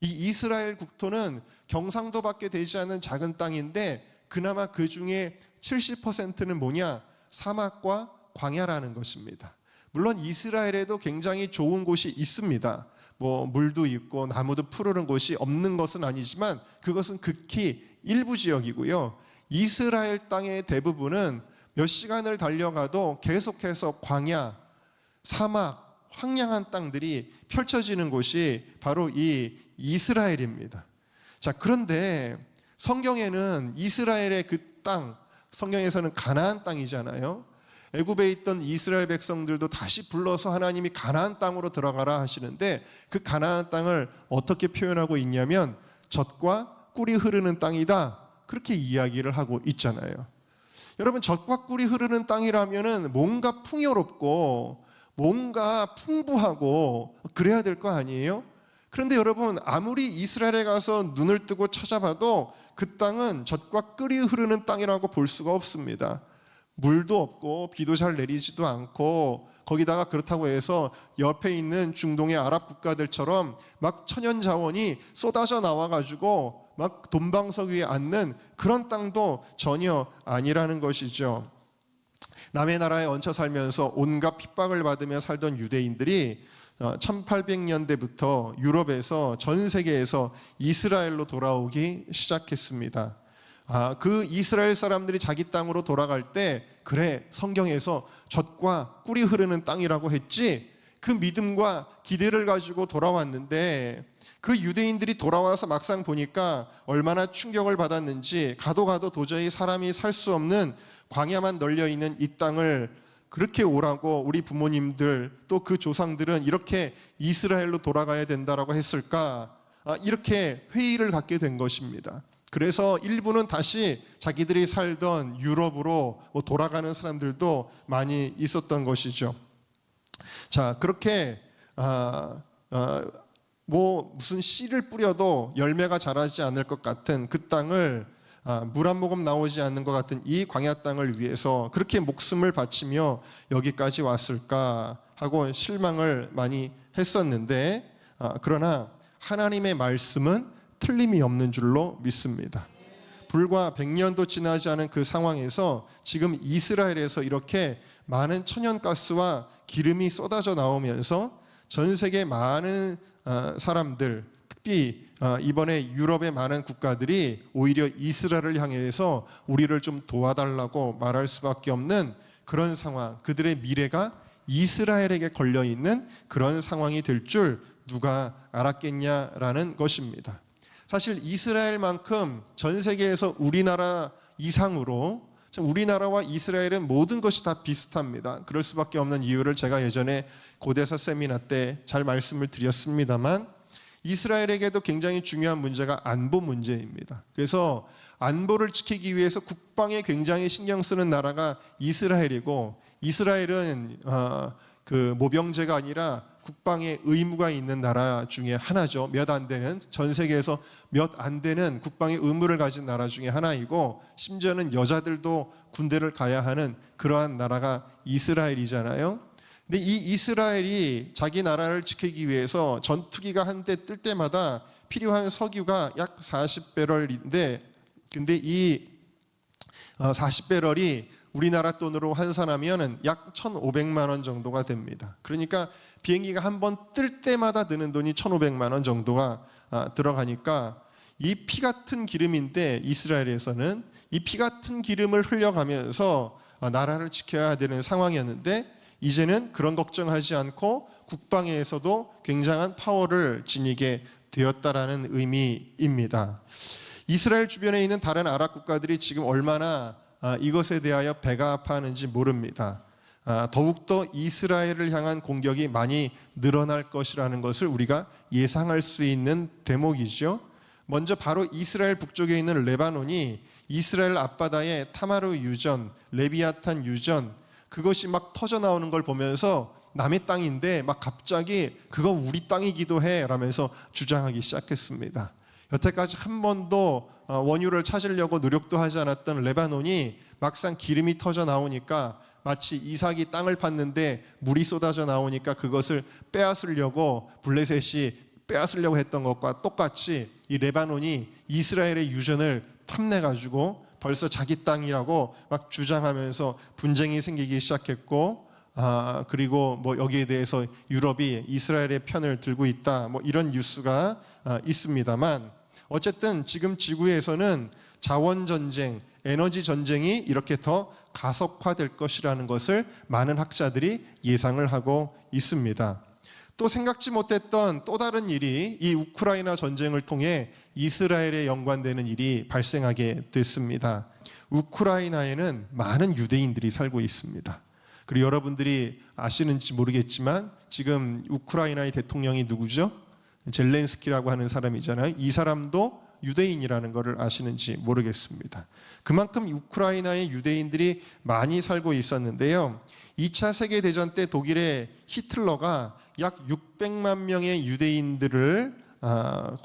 이 이스라엘 국토는 경상도밖에 되지 않는 작은 땅인데 그나마 그 중에 70%는 뭐냐? 사막과 광야라는 것입니다. 물론 이스라엘에도 굉장히 좋은 곳이 있습니다. 뭐 물도 있고 나무도 푸르른 곳이 없는 것은 아니지만 그것은 극히 일부 지역이고요. 이스라엘 땅의 대부분은 몇 시간을 달려가도 계속해서 광야, 사막, 황량한 땅들이 펼쳐지는 곳이 바로 이 이스라엘입니다. 자, 그런데 성경에는 이스라엘의 그 땅, 성경에서는 가나안 땅이잖아요. 애굽에 있던 이스라엘 백성들도 다시 불러서 하나님이 가나안 땅으로 들어가라 하시는데 그 가나안 땅을 어떻게 표현하고 있냐면 젖과 꿀이 흐르는 땅이다, 그렇게 이야기를 하고 있잖아요. 여러분, 젖과 꿀이 흐르는 땅이라면은 뭔가 풍요롭고 뭔가 풍부하고 그래야 될 거 아니에요? 그런데 여러분, 아무리 이스라엘에 가서 눈을 뜨고 찾아봐도 그 땅은 젖과 꿀이 흐르는 땅이라고 볼 수가 없습니다. 물도 없고 비도 잘 내리지도 않고, 거기다가 그렇다고 해서 옆에 있는 중동의 아랍 국가들처럼 막 천연 자원이 쏟아져 나와가지고 막 돈방석 위에 앉는 그런 땅도 전혀 아니라는 것이죠. 남의 나라에 얹혀 살면서 온갖 핍박을 받으며 살던 유대인들이 1800년대부터 유럽에서, 전 세계에서 이스라엘로 돌아오기 시작했습니다. 그 이스라엘 사람들이 자기 땅으로 돌아갈 때, 그래, 성경에서 젖과 꿀이 흐르는 땅이라고 했지, 그 믿음과 기대를 가지고 돌아왔는데 그 유대인들이 돌아와서 막상 보니까 얼마나 충격을 받았는지, 가도 도저히 사람이 살 수 없는 광야만 널려있는 이 땅을 그렇게 오라고 우리 부모님들 또 그 조상들은 이렇게 이스라엘로 돌아가야 된다라고 했을까, 이렇게 회의를 갖게 된 것입니다. 그래서 일부는 다시 자기들이 살던 유럽으로 돌아가는 사람들도 많이 있었던 것이죠. 자, 그렇게 무슨 씨를 뿌려도 열매가 자라지 않을 것 같은 그 땅을, 물 한 모금 나오지 않는 것 같은 이 광야 땅을 위해서 그렇게 목숨을 바치며 여기까지 왔을까 하고 실망을 많이 했었는데, 그러나 하나님의 말씀은 틀림이 없는 줄로 믿습니다. 불과 100년도 지나지 않은 그 상황에서 지금 이스라엘에서 이렇게 많은 천연가스와 기름이 쏟아져 나오면서 전 세계 많은 사람들, 특히 이번에 유럽의 많은 국가들이 오히려 이스라엘을 향해서 우리를 좀 도와달라고 말할 수밖에 없는 그런 상황, 그들의 미래가 이스라엘에게 걸려있는 그런 상황이 될 줄 누가 알았겠냐라는 것입니다. 사실 이스라엘만큼 전 세계에서 우리나라 이상으로, 우리나라와 이스라엘은 모든 것이 다 비슷합니다. 그럴 수밖에 없는 이유를 제가 예전에 고대사 세미나 때 잘 말씀을 드렸습니다만, 이스라엘에게도 굉장히 중요한 문제가 안보 문제입니다. 그래서 안보를 지키기 위해서 국방에 굉장히 신경 쓰는 나라가 이스라엘이고, 이스라엘은 그 모병제가 아니라 국방에 의무가 있는 나라 중에 하나죠. 몇 안 되는, 전 세계에서 몇 안 되는 국방의 의무를 가진 나라 중에 하나이고, 심지어는 여자들도 군대를 가야 하는 그러한 나라가 이스라엘이잖아요. 근데 이 이스라엘이 자기 나라를 지키기 위해서 전투기가 한 대 뜰 때마다 필요한 석유가 약 40배럴인데, 근데 이 40배럴이 우리나라 돈으로 환산하면 약 1,500만 원 정도가 됩니다. 그러니까 비행기가 한 번 뜰 때마다 드는 돈이 1,500만 원 정도가 들어가니까, 이 피 같은 기름인데 이스라엘에서는 이 피 같은 기름을 흘려가면서 나라를 지켜야 되는 상황이었는데, 이제는 그런 걱정하지 않고 국방에서도 굉장한 파워를 지니게 되었다라는 의미입니다. 이스라엘 주변에 있는 다른 아랍 국가들이 지금 얼마나 이것에 대하여 배가 아파하는지 모릅니다. 더욱더 이스라엘을 향한 공격이 많이 늘어날 것이라는 것을 우리가 예상할 수 있는 대목이죠. 먼저 바로 이스라엘 북쪽에 있는 레바논이 이스라엘 앞바다에 타마르 유전, 레비아탄 유전, 그것이 막 터져 나오는 걸 보면서 남의 땅인데 막 갑자기 그거 우리 땅이기도 해 라면서 주장하기 시작했습니다. 여태까지 한 번도 원유를 찾으려고 노력도 하지 않았던 레바논이 막상 기름이 터져 나오니까, 마치 이삭이 땅을 팠는데 물이 쏟아져 나오니까 그것을 빼앗으려고 블레셋이 빼앗으려고 했던 것과 똑같이 이 레바논이 이스라엘의 유전을 탐내가지고 벌써 자기 땅이라고 막 주장하면서 분쟁이 생기기 시작했고, 그리고 뭐 여기에 대해서 유럽이 이스라엘의 편을 들고 있다, 뭐 이런 뉴스가 있습니다만, 어쨌든 지금 지구에서는 자원 전쟁, 에너지 전쟁이 이렇게 더 가속화될 것이라는 것을 많은 학자들이 예상을 하고 있습니다. 또 생각지 못했던 또 다른 일이 이 우크라이나 전쟁을 통해 이스라엘에 연관되는 일이 발생하게 됐습니다. 우크라이나에는 많은 유대인들이 살고 있습니다. 그리고 여러분들이 아시는지 모르겠지만 지금 우크라이나의 대통령이 누구죠? 젤렌스키라고 하는 사람이잖아요. 이 사람도 유대인이라는 것을 아시는지 모르겠습니다. 그만큼 우크라이나에 유대인들이 많이 살고 있었는데요. 2차 세계대전 때 독일의 히틀러가 약 600만 명의 유대인들을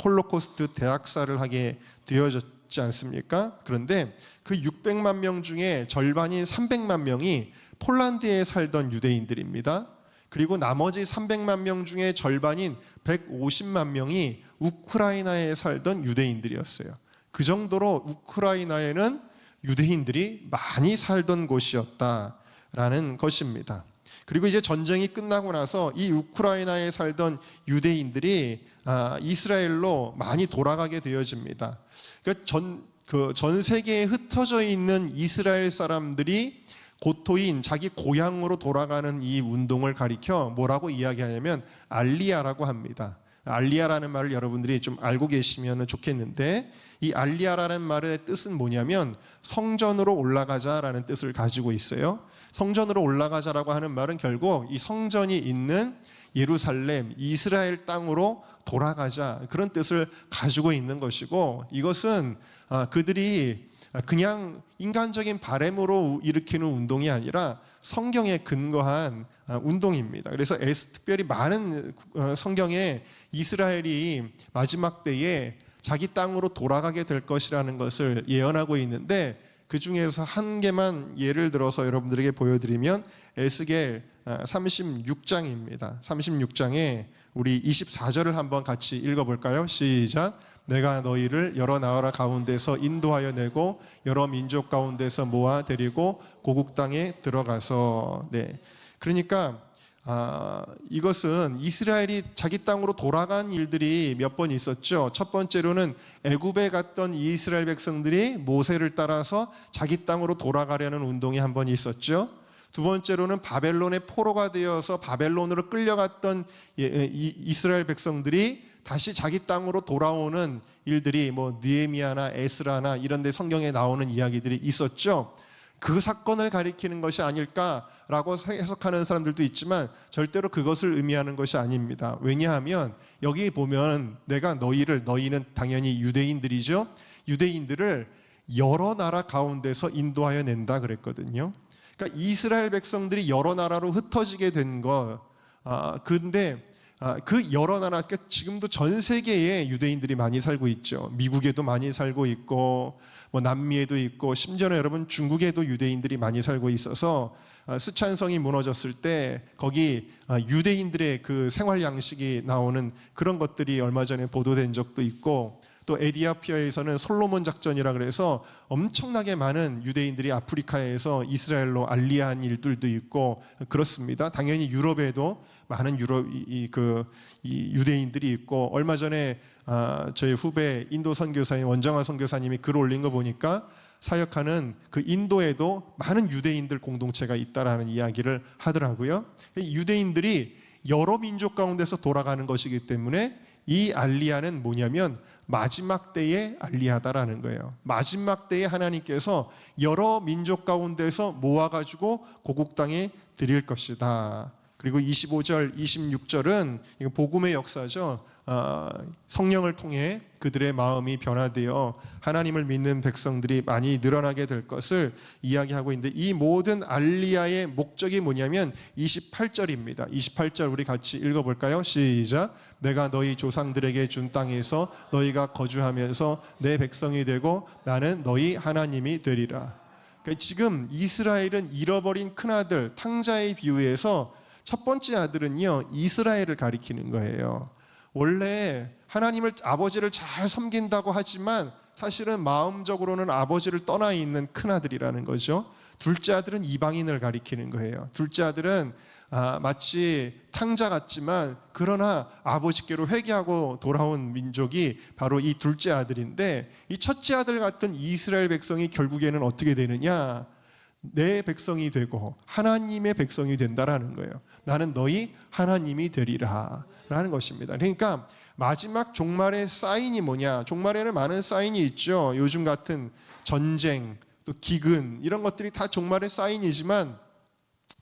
홀로코스트 대학살을 하게 되어졌지 않습니까? 그런데 그 600만 명 중에 절반인 300만 명이 폴란드에 살던 유대인들입니다. 그리고 나머지 300만 명 중에 절반인 150만 명이 우크라이나에 살던 유대인들이었어요. 그 정도로 우크라이나에는 유대인들이 많이 살던 곳이었다라는 것입니다. 그리고 이제 전쟁이 끝나고 나서 이 우크라이나에 살던 유대인들이 이스라엘로 많이 돌아가게 되어집니다. 전 세계에 흩어져 있는 이스라엘 사람들이 고토인 자기 고향으로 돌아가는 이 운동을 가리켜 뭐라고 이야기하냐면 알리야라고 합니다. 알리야라는 말을 여러분들이 좀 알고 계시면 좋겠는데, 이 알리야라는 말의 뜻은 뭐냐면 성전으로 올라가자라는 뜻을 가지고 있어요. 성전으로 올라가자라고 하는 말은 결국 이 성전이 있는 예루살렘, 이스라엘 땅으로 돌아가자, 그런 뜻을 가지고 있는 것이고, 이것은 그들이 그냥 인간적인 바램으로 일으키는 운동이 아니라 성경에 근거한 운동입니다. 그래서 특별히 많은 성경에 이스라엘이 마지막 때에 자기 땅으로 돌아가게 될 것이라는 것을 예언하고 있는데, 그 중에서 한 개만 예를 들어서 여러분들에게 보여드리면 에스겔 36장입니다. 36장에 우리 24절을 한번 같이 읽어볼까요? 시작. 내가 너희를 여러 나라 가운데서 인도하여 내고 여러 민족 가운데서 모아 데리고 고국 땅에 들어가서. 그러니까 이것은 이스라엘이 자기 땅으로 돌아간 일들이 몇 번 있었죠. 첫 번째로는 애굽에 갔던 이스라엘 백성들이 모세를 따라서 자기 땅으로 돌아가려는 운동이 한 번 있었죠. 두 번째로는 바벨론의 포로가 되어서 바벨론으로 끌려갔던 이스라엘 백성들이 다시 자기 땅으로 돌아오는 일들이 뭐 느헤미야나 에스라나 이런 데 성경에 나오는 이야기들이 있었죠. 그 사건을 가리키는 것이 아닐까라고 해석하는 사람들도 있지만 절대로 그것을 의미하는 것이 아닙니다. 왜냐하면 여기 보면 너희는 당연히 유대인들이죠. 유대인들을 여러 나라 가운데서 인도하여 낸다 그랬거든요. 그러니까 이스라엘 백성들이 여러 나라로 흩어지게 된 거. 근데 그 여러 나라, 그러니까 지금도 전 세계에 유대인들이 많이 살고 있죠. 미국에도 많이 살고 있고, 뭐 남미에도 있고, 심지어는 여러분 중국에도 유대인들이 많이 살고 있어서 스촨성이 무너졌을 때 거기 유대인들의 그 생활 양식이 나오는 그런 것들이 얼마 전에 보도된 적도 있고, 또 에디오피아에서는 솔로몬 작전이라 그래서 엄청나게 많은 유대인들이 아프리카에서 이스라엘로 알리한 일들도 있고 그렇습니다. 당연히 유럽에도 많은 유대인들이 있고, 얼마 전에 저희 후배 인도 선교사인 원정아 선교사님이 글 올린 거 보니까 사역하는 그 인도에도 많은 유대인들 공동체가 있다라는 이야기를 하더라고요. 유대인들이 여러 민족 가운데서 돌아가는 것이기 때문에 이 알리야는 뭐냐면 마지막 때의 알리야다라는 거예요. 마지막 때에 하나님께서 여러 민족 가운데서 모아가지고 고국 땅에 드릴 것이다. 그리고 25절, 26절은 복음의 역사죠. 성령을 통해 그들의 마음이 변화되어 하나님을 믿는 백성들이 많이 늘어나게 될 것을 이야기하고 있는데, 이 모든 알리야의 목적이 뭐냐면 28절입니다. 28절 우리 같이 읽어볼까요? 시작. 내가 너희 조상들에게 준 땅에서 너희가 거주하면서 내 백성이 되고 나는 너희 하나님이 되리라. 그러니까 지금 이스라엘은 잃어버린 큰아들 탕자에 비유해서 첫 번째 아들은요 이스라엘을 가리키는 거예요. 원래 하나님을 아버지를 잘 섬긴다고 하지만 사실은 마음적으로는 아버지를 떠나 있는 큰아들이라는 거죠. 둘째 아들은 이방인을 가리키는 거예요. 둘째 아들은 마치 탕자 같지만 그러나 아버지께로 회개하고 돌아온 민족이 바로 이 둘째 아들인데, 이 첫째 아들 같은 이스라엘 백성이 결국에는 어떻게 되느냐? 내 백성이 되고 하나님의 백성이 된다라는 거예요. 나는 너희 하나님이 되리라 라는 것입니다. 그러니까 마지막 종말의 사인이 뭐냐? 종말에는 많은 사인이 있죠. 요즘 같은 전쟁, 또 기근, 이런 것들이 다 종말의 사인이지만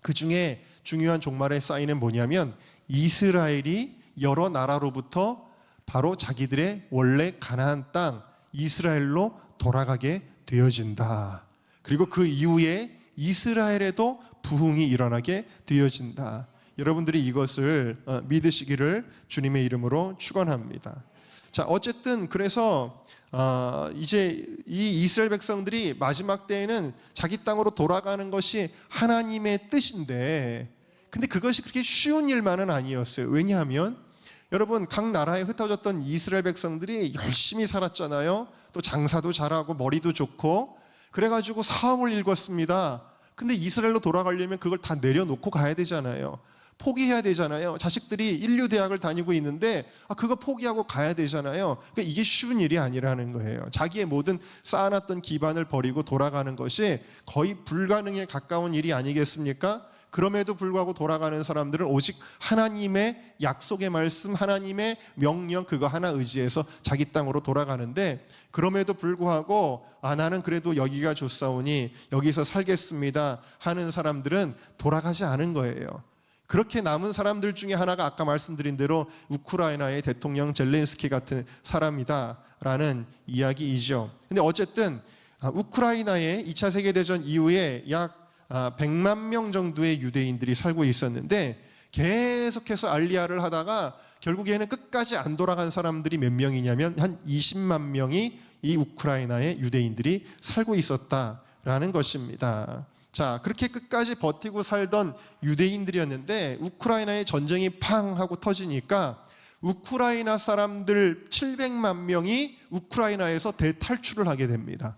그 중에 중요한 종말의 사인은 뭐냐면 이스라엘이 여러 나라로부터 바로 자기들의 원래 가나안 땅 이스라엘로 돌아가게 되어진다. 그리고 그 이후에 이스라엘에도 부흥이 일어나게 되어진다. 여러분들이 이것을 믿으시기를 주님의 이름으로 축원합니다. 자, 어쨌든 그래서 이제 이 이스라엘 백성들이 마지막 때에는 자기 땅으로 돌아가는 것이 하나님의 뜻인데, 근데 그것이 그렇게 쉬운 일만은 아니었어요. 왜냐하면 여러분, 각 나라에 흩어졌던 이스라엘 백성들이 열심히 살았잖아요. 또 장사도 잘하고 머리도 좋고 그래가지고 사업을 일궜습니다. 근데 이스라엘로 돌아가려면 그걸 다 내려놓고 가야 되잖아요. 포기해야 되잖아요. 자식들이 인류대학을 다니고 있는데 그거 포기하고 가야 되잖아요. 그러니까 이게 쉬운 일이 아니라는 거예요. 자기의 모든 쌓아놨던 기반을 버리고 돌아가는 것이 거의 불가능에 가까운 일이 아니겠습니까? 그럼에도 불구하고 돌아가는 사람들은 오직 하나님의 약속의 말씀, 하나님의 명령 그거 하나 의지해서 자기 땅으로 돌아가는데, 그럼에도 불구하고 나는 그래도 여기가 좋사오니 여기서 살겠습니다 하는 사람들은 돌아가지 않은 거예요. 그렇게 남은 사람들 중에 하나가 아까 말씀드린 대로 우크라이나의 대통령 젤렌스키 같은 사람이다라는 이야기이죠. 근데 어쨌든 우크라이나의 2차 세계대전 이후에 약 100만 명 정도의 유대인들이 살고 있었는데 계속해서 알리야를 하다가 결국에는 끝까지 안 돌아간 사람들이 몇 명이냐면 한 20만 명이 이 우크라이나의 유대인들이 살고 있었다라는 것입니다. 자, 그렇게 끝까지 버티고 살던 유대인들이었는데 우크라이나의 전쟁이 팡 하고 터지니까 우크라이나 사람들 700만 명이 우크라이나에서 대탈출을 하게 됩니다.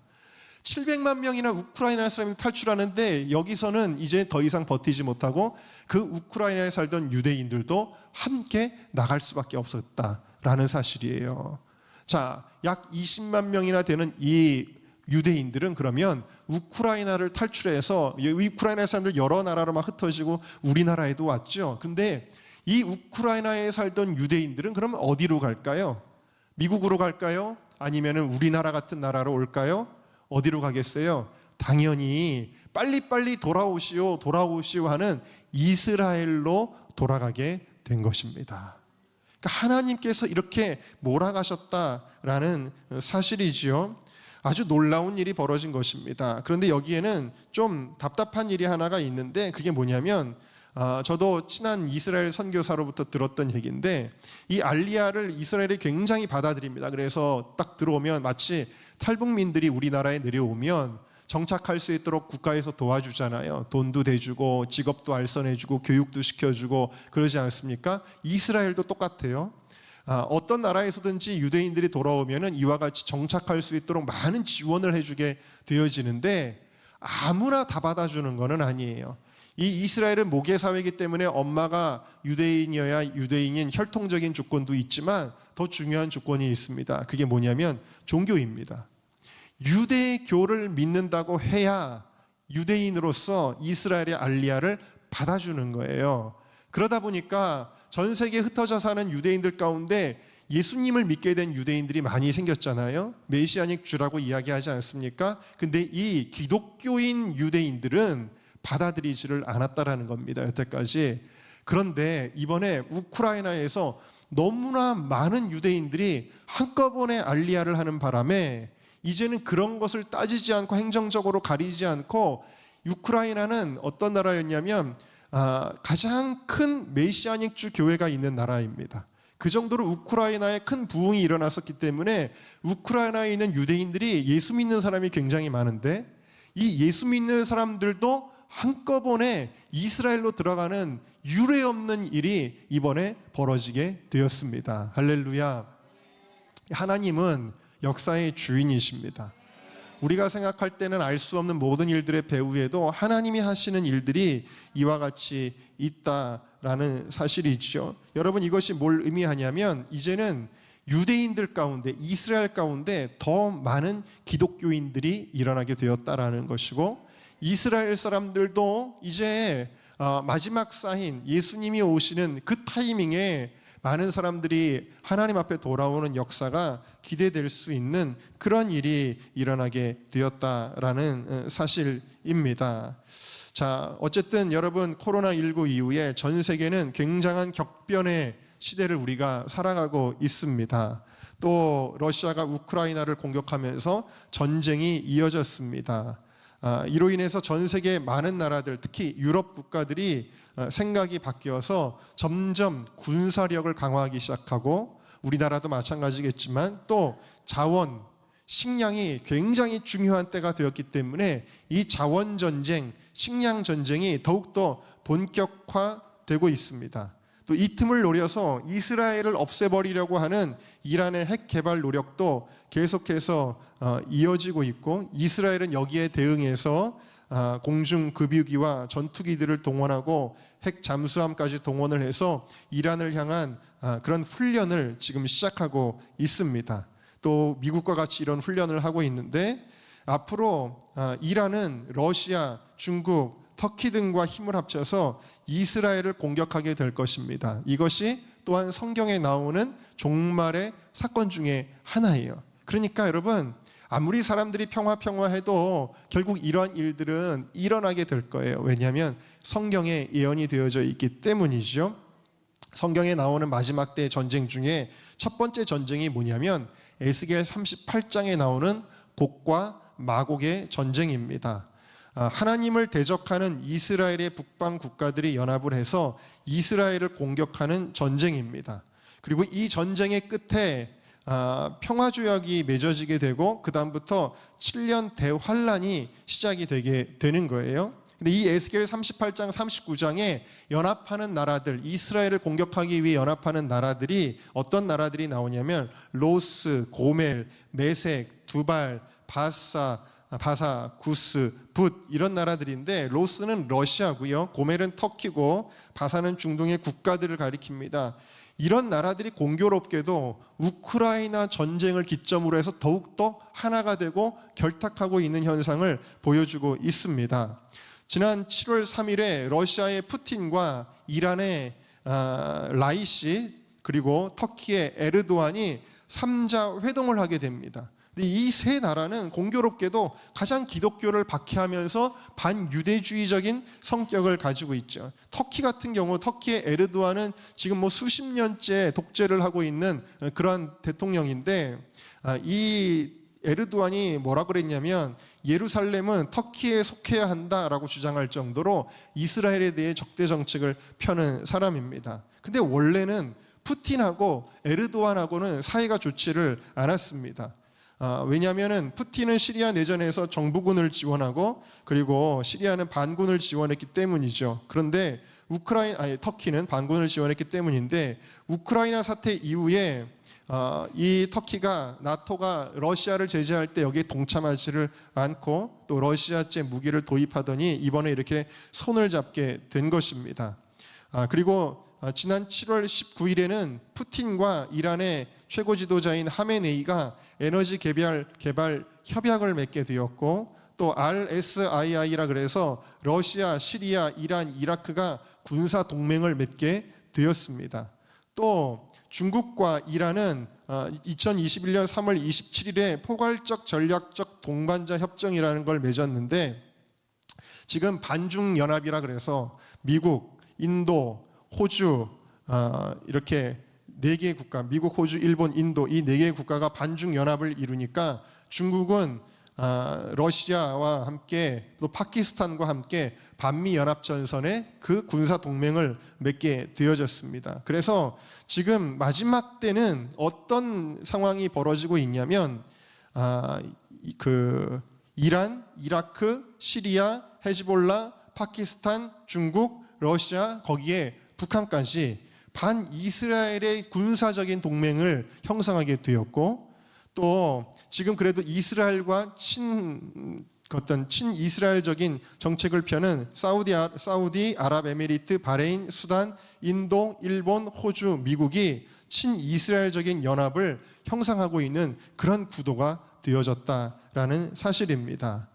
700만 명이나 우크라이나 사람이 탈출하는데 여기서는 이제 더 이상 버티지 못하고 그 우크라이나에 살던 유대인들도 함께 나갈 수밖에 없었다라는 사실이에요. 자, 약 20만 명이나 되는 이 유대인들은 그러면 우크라이나를 탈출해서, 우크라이나 사람들 여러 나라로 막 흩어지고 우리나라에도 왔죠. 근데 이 우크라이나에 살던 유대인들은 그러면 어디로 갈까요? 미국으로 갈까요? 아니면 우리나라 같은 나라로 올까요? 어디로 가겠어요? 당연히 빨리빨리 돌아오시오 하는 이스라엘로 돌아가게 된 것입니다. 그러니까 하나님께서 이렇게 몰아가셨다라는 사실이지요. 아주 놀라운 일이 벌어진 것입니다. 그런데 여기에는 좀 답답한 일이 하나가 있는데 그게 뭐냐면 저도 친한 이스라엘 선교사로부터 들었던 얘기인데 이 알리야를 이스라엘이 굉장히 받아들입니다. 그래서 딱 들어오면 마치 탈북민들이 우리나라에 내려오면 정착할 수 있도록 국가에서 도와주잖아요. 돈도 대주고 직업도 알선해주고 교육도 시켜주고 그러지 않습니까? 이스라엘도 똑같아요. 어떤 나라에서든지 유대인들이 돌아오면은 이와 같이 정착할 수 있도록 많은 지원을 해주게 되어지는데 아무나 다 받아주는 것은 아니에요. 이 이스라엘은 모계 사회이기 때문에 엄마가 유대인이어야 유대인인 혈통적인 조건도 있지만 더 중요한 조건이 있습니다. 그게 뭐냐면 종교입니다. 유대교를 믿는다고 해야 유대인으로서 이스라엘의 알리야를 받아주는 거예요. 그러다 보니까 전 세계에 흩어져 사는 유대인들 가운데 예수님을 믿게 된 유대인들이 많이 생겼잖아요. 메시아닉 주라고 이야기하지 않습니까? 근데 이 기독교인 유대인들은 받아들이지를 않았다라는 겁니다. 여태까지. 그런데 이번에 우크라이나에서 너무나 많은 유대인들이 한꺼번에 알리야를 하는 바람에 이제는 그런 것을 따지지 않고 행정적으로 가리지 않고, 우크라이나는 어떤 나라였냐면 가장 큰 메시아닉주 교회가 있는 나라입니다. 그 정도로 우크라이나에 큰 부흥이 일어났었기 때문에 우크라이나에 있는 유대인들이 예수 믿는 사람이 굉장히 많은데 이 예수 믿는 사람들도 한꺼번에 이스라엘로 들어가는 유례 없는 일이 이번에 벌어지게 되었습니다. 할렐루야. 하나님은 역사의 주인이십니다. 우리가 생각할 때는 알 수 없는 모든 일들의 배후에도 하나님이 하시는 일들이 이와 같이 있다라는 사실이죠. 여러분, 이것이 뭘 의미하냐면 이제는 유대인들 가운데, 이스라엘 가운데 더 많은 기독교인들이 일어나게 되었다라는 것이고, 이스라엘 사람들도 이제 마지막 사인 예수님이 오시는 그 타이밍에 많은 사람들이 하나님 앞에 돌아오는 역사가 기대될 수 있는 그런 일이 일어나게 되었다라는 사실입니다. 자, 어쨌든 여러분, 코로나19 이후에 전 세계는 굉장한 격변의 시대를 우리가 살아가고 있습니다. 또 러시아가 우크라이나를 공격하면서 전쟁이 이어졌습니다. 이로 인해서 전 세계 많은 나라들, 특히 유럽 국가들이 생각이 바뀌어서 점점 군사력을 강화하기 시작하고, 우리나라도 마찬가지겠지만 또 자원, 식량이 굉장히 중요한 때가 되었기 때문에 이 자원 전쟁, 식량 전쟁이 더욱더 본격화되고 있습니다. 또 이 틈을 노려서 이스라엘을 없애버리려고 하는 이란의 핵 개발 노력도 계속해서 이어지고 있고, 이스라엘은 여기에 대응해서 공중급유기와 전투기들을 동원하고 핵 잠수함까지 동원을 해서 이란을 향한 그런 훈련을 지금 시작하고 있습니다. 또 미국과 같이 이런 훈련을 하고 있는데, 앞으로 이란은 러시아, 중국, 터키 등과 힘을 합쳐서 이스라엘을 공격하게 될 것입니다. 이것이 또한 성경에 나오는 종말의 사건 중에 하나예요. 그러니까 여러분, 아무리 사람들이 평화해도 결국 이러한 일들은 일어나게 될 거예요. 왜냐하면 성경에 예언이 되어져 있기 때문이죠. 성경에 나오는 마지막 때의 전쟁 중에 첫 번째 전쟁이 뭐냐면 에스겔 38장에 나오는 곡과 마곡의 전쟁입니다. 하나님을 대적하는 이스라엘의 북방 국가들이 연합을 해서 이스라엘을 공격하는 전쟁입니다. 그리고 이 전쟁의 끝에 평화조약이 맺어지게 되고, 그 다음부터 7년 대환란이 시작이 되게 되는 거예요. 근데 이 에스겔 38장 39장에 연합하는 나라들, 이스라엘을 공격하기 위해 연합하는 나라들이 어떤 나라들이 나오냐면 로스, 고멜, 메색, 두발, 바사, 구스, 붓, 이런 나라들인데, 로스는 러시아고요, 고멜은 터키고, 바사는 중동의 국가들을 가리킵니다. 이런 나라들이 공교롭게도 우크라이나 전쟁을 기점으로 해서 더욱더 하나가 되고 결탁하고 있는 현상을 보여주고 있습니다. 지난 7월 3일에 러시아의 푸틴과 이란의 라이시, 그리고 터키의 에르도안이 3자 회동을 하게 됩니다. 이 세 나라는 공교롭게도 가장 기독교를 박해하면서 반유대주의적인 성격을 가지고 있죠. 터키 같은 경우, 터키의 에르도안은 지금 수십 년째 독재를 하고 있는 그러한 대통령인데, 이 에르도안이 뭐라 그랬냐면 예루살렘은 터키에 속해야 한다라고 주장할 정도로 이스라엘에 대해 적대 정책을 펴는 사람입니다. 근데 원래는 푸틴하고 에르도안하고는 사이가 좋지를 않았습니다. 왜냐하면 푸틴은 시리아 내전에서 정부군을 지원하고, 그리고 시리아는 반군을 지원했기 때문이죠. 그런데 터키는 반군을 지원했기 때문인데, 우크라이나 사태 이후에 이 터키가 나토가 러시아를 제재할 때 여기에 동참하지를 않고 또 러시아제 무기를 도입하더니 이번에 이렇게 손을 잡게 된 것입니다. 그리고 지난 7월 19일에는 푸틴과 이란의 최고 지도자인 하메네이가 에너지 개발 협약을 맺게 되었고, 또 RSII라 그래서 러시아, 시리아, 이란, 이라크가 군사 동맹을 맺게 되었습니다. 또 중국과 이란은 2021년 3월 27일에 포괄적 전략적 동반자 협정이라는 걸 맺었는데, 지금 반중연합이라 그래서 미국, 인도, 호주, 이렇게 4개의 국가, 미국, 호주, 일본, 인도, 이 4개의 국가가 반중연합을 이루니까 중국은 러시아와 함께 또 파키스탄과 함께 반미연합전선에 그 군사 동맹을 맺게 되어졌습니다. 그래서 지금 마지막 때는 어떤 상황이 벌어지고 있냐면 이란, 이라크, 시리아, 헤즈볼라, 파키스탄, 중국, 러시아, 거기에 북한까지 반이스라엘의 군사적인 동맹을 형성하게 되었고, 또 지금 그래도 이스라엘과 어떤 친이스라엘적인 정책을 펴는 사우디, 아랍에미리트, 바레인, 수단, 인도, 일본, 호주, 미국이 친이스라엘적인 연합을 형성하고 있는 그런 구도가 되어졌다라는 사실입니다.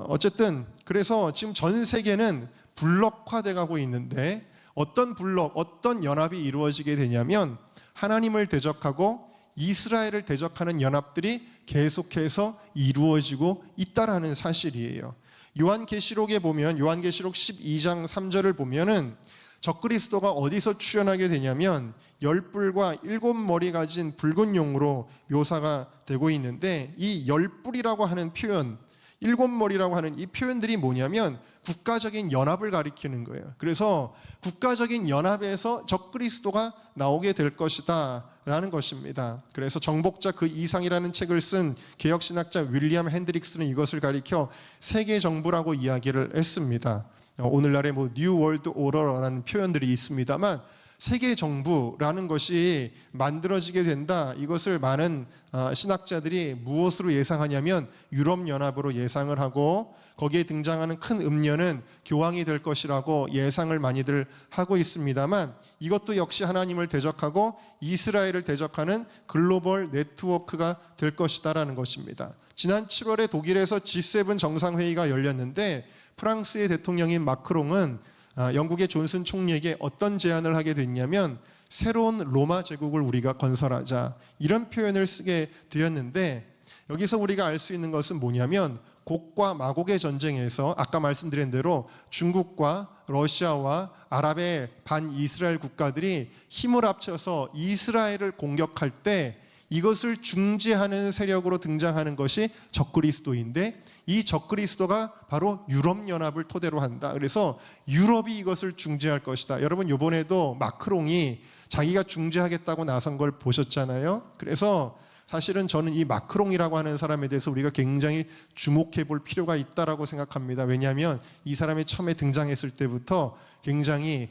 어쨌든 그래서 지금 전 세계는 블록화돼 가고 있는데, 어떤 블록, 어떤 연합이 이루어지게 되냐면 하나님을 대적하고 이스라엘을 대적하는 연합들이 계속해서 이루어지고 있다라는 사실이에요. 요한계시록에 보면, 요한계시록 12장 3절을 보면은 적그리스도가 어디서 출현하게 되냐면 10뿔과 7머리 가진 붉은 용으로 묘사가 되고 있는데, 이 10뿔이라고 하는 표현, 7머리라고 하는 이 표현들이 뭐냐면 국가적인 연합을 가리키는 거예요. 그래서 국가적인 연합에서 적그리스도가 나오게 될 것이다 라는 것입니다. 그래서 정복자 그 이상이라는 책을 쓴 개혁신학자 윌리엄 핸드릭스는 이것을 가리켜 세계 정부라고 이야기를 했습니다. 오늘날의 뉴 월드 오더라는 표현들이 있습니다만, 세계 정부라는 것이 만들어지게 된다, 이것을 많은 신학자들이 무엇으로 예상하냐면 유럽 연합으로 예상을 하고, 거기에 등장하는 큰 음료는 교황이 될 것이라고 예상을 많이들 하고 있습니다만, 이것도 역시 하나님을 대적하고 이스라엘을 대적하는 글로벌 네트워크가 될 것이다라는 것입니다. 지난 7월에 독일에서 G7 정상회의가 열렸는데, 프랑스의 대통령인 마크롱은 영국의 존슨 총리에게 어떤 제안을 하게 됐냐면 새로운 로마 제국을 우리가 건설하자, 이런 표현을 쓰게 되었는데, 여기서 우리가 알 수 있는 것은 뭐냐면 곡과 마곡의 전쟁에서 아까 말씀드린 대로 중국과 러시아와 아랍의 반이스라엘 국가들이 힘을 합쳐서 이스라엘을 공격할 때 이것을 중재하는 세력으로 등장하는 것이 적그리스도인데, 이 적그리스도가 바로 유럽연합을 토대로 한다. 그래서 유럽이 이것을 중재할 것이다. 여러분, 이번에도 마크롱이 자기가 중재하겠다고 나선 걸 보셨잖아요. 그래서 사실은 저는 이 마크롱이라고 하는 사람에 대해서 우리가 굉장히 주목해 볼 필요가 있다라고 생각합니다. 왜냐하면 이 사람이 처음에 등장했을 때부터 굉장히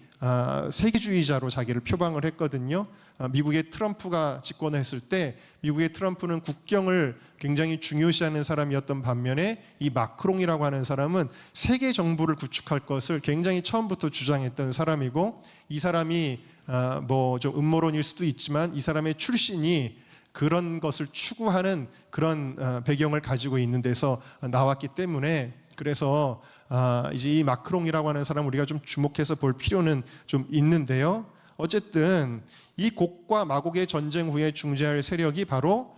세계주의자로 자기를 표방을 했거든요. 미국의 트럼프가 집권했을 때 미국의 트럼프는 국경을 굉장히 중요시하는 사람이었던 반면에 이 마크롱이라고 하는 사람은 세계 정부를 구축할 것을 굉장히 처음부터 주장했던 사람이고, 이 사람이 좀 음모론일 수도 있지만 이 사람의 출신이 그런 것을 추구하는 그런 배경을 가지고 있는 데서 나왔기 때문에, 그래서 이제 이 마크롱이라고 하는 사람 우리가 좀 주목해서 볼 필요는 좀 있는데요. 어쨌든 이 곡과 마곡의 전쟁 후에 중재할 세력이 바로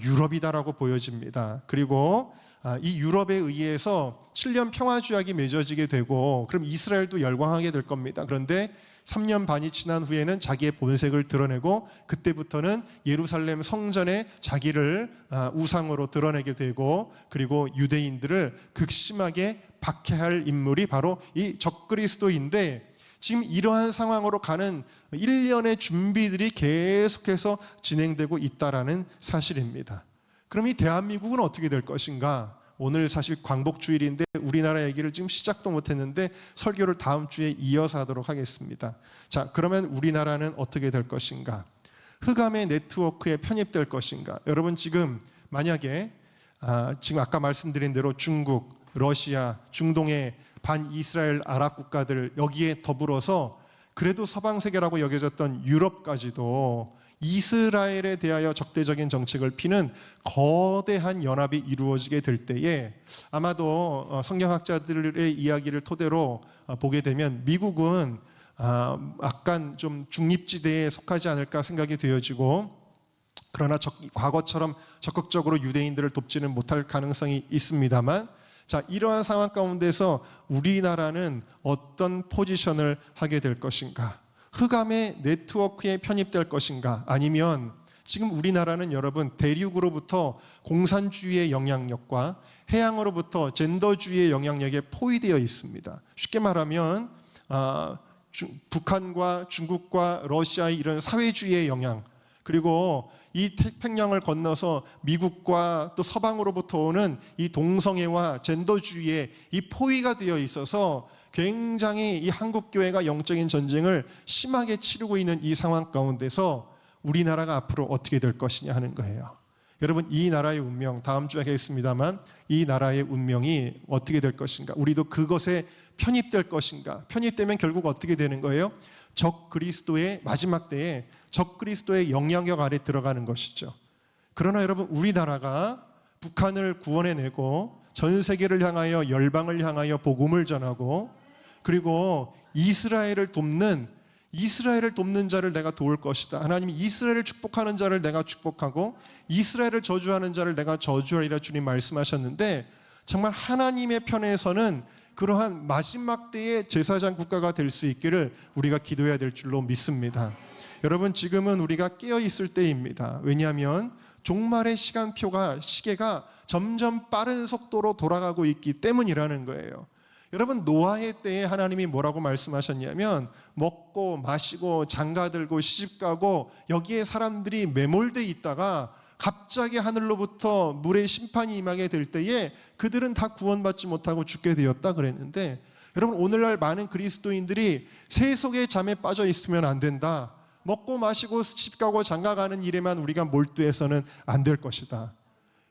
유럽이다라고 보여집니다. 그리고 이 유럽에 의해서 7년 평화조약이 맺어지게 되고, 그럼 이스라엘도 열광하게 될 겁니다. 그런데 3년 반이 지난 후에는 자기의 본색을 드러내고, 그때부터는 예루살렘 성전에 자기를 우상으로 드러내게 되고, 그리고 유대인들을 극심하게 박해할 인물이 바로 이 적그리스도인데, 지금 이러한 상황으로 가는 일련의 준비들이 계속해서 진행되고 있다라는 사실입니다. 그럼 이 대한민국은 어떻게 될 것인가? 오늘 사실 광복주일인데 우리나라 얘기를 지금 시작도 못했는데 설교를 다음 주에 이어서 하도록 하겠습니다. 자, 그러면 우리나라는 어떻게 될 것인가? 흑암의 네트워크에 편입될 것인가? 여러분, 지금 만약에 지금 아까 말씀드린 대로 중국, 러시아, 중동의 반이스라엘 아랍 국가들, 여기에 더불어서 그래도 서방 세계라고 여겨졌던 유럽까지도 이스라엘에 대하여 적대적인 정책을 피는 거대한 연합이 이루어지게 될 때에, 아마도 성경학자들의 이야기를 토대로 보게 되면 미국은 약간 좀 중립지대에 속하지 않을까 생각이 되어지고, 그러나 과거처럼 적극적으로 유대인들을 돕지는 못할 가능성이 있습니다만, 자, 이러한 상황 가운데서 우리나라는 어떤 포지션을 하게 될 것인가? 흑암의 네트워크에 편입될 것인가? 아니면 지금 우리나라는 여러분, 대륙으로부터 공산주의의 영향력과 해양으로부터 젠더주의의 영향력에 포위되어 있습니다. 쉽게 말하면 북한과 중국과 러시아의 이런 사회주의의 영향, 그리고 이 태평양을 건너서 미국과 또 서방으로부터 오는 이 동성애와 젠더주의에 이 포위가 되어 있어서 굉장히 이 한국교회가 영적인 전쟁을 심하게 치르고 있는 이 상황 가운데서 우리나라가 앞으로 어떻게 될 것이냐 하는 거예요. 여러분, 이 나라의 운명, 다음 주에 하겠습니다만 이 나라의 운명이 어떻게 될 것인가, 우리도 그것에 편입될 것인가. 편입되면 결국 어떻게 되는 거예요? 적 그리스도의 마지막 때에 적 그리스도의 영향력 아래 들어가는 것이죠. 그러나 여러분, 우리나라가 북한을 구원해내고 전 세계를 향하여, 열방을 향하여 복음을 전하고, 그리고 이스라엘을 돕는 자를 내가 도울 것이다. 하나님이 이스라엘을 축복하는 자를 내가 축복하고 이스라엘을 저주하는 자를 내가 저주하리라 주님 말씀하셨는데, 정말 하나님의 편에서는 그러한 마지막 때의 제사장 국가가 될 수 있기를 우리가 기도해야 될 줄로 믿습니다. 여러분, 지금은 우리가 깨어 있을 때입니다. 왜냐하면 종말의 시계가 점점 빠른 속도로 돌아가고 있기 때문이라는 거예요. 여러분, 노아의 때에 하나님이 뭐라고 말씀하셨냐면, 먹고 마시고 장가들고 시집가고 여기에 사람들이 매몰돼 있다가 갑자기 하늘로부터 물의 심판이 임하게 될 때에 그들은 다 구원받지 못하고 죽게 되었다 그랬는데, 여러분, 오늘날 많은 그리스도인들이 세속의 잠에 빠져 있으면 안 된다. 먹고 마시고 시집가고 장가가는 일에만 우리가 몰두해서는 안 될 것이다.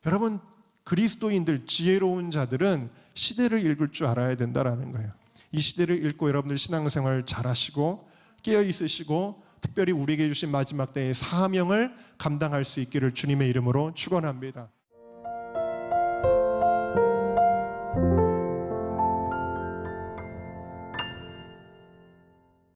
여러분, 그리스도인들, 지혜로운 자들은 시대를 읽을 줄 알아야 된다라는 거예요. 이 시대를 읽고 여러분들 신앙생활 잘하시고 깨어 있으시고 특별히 우리에게 주신 마지막 때의 사명을 감당할 수 있기를 주님의 이름으로 축원합니다.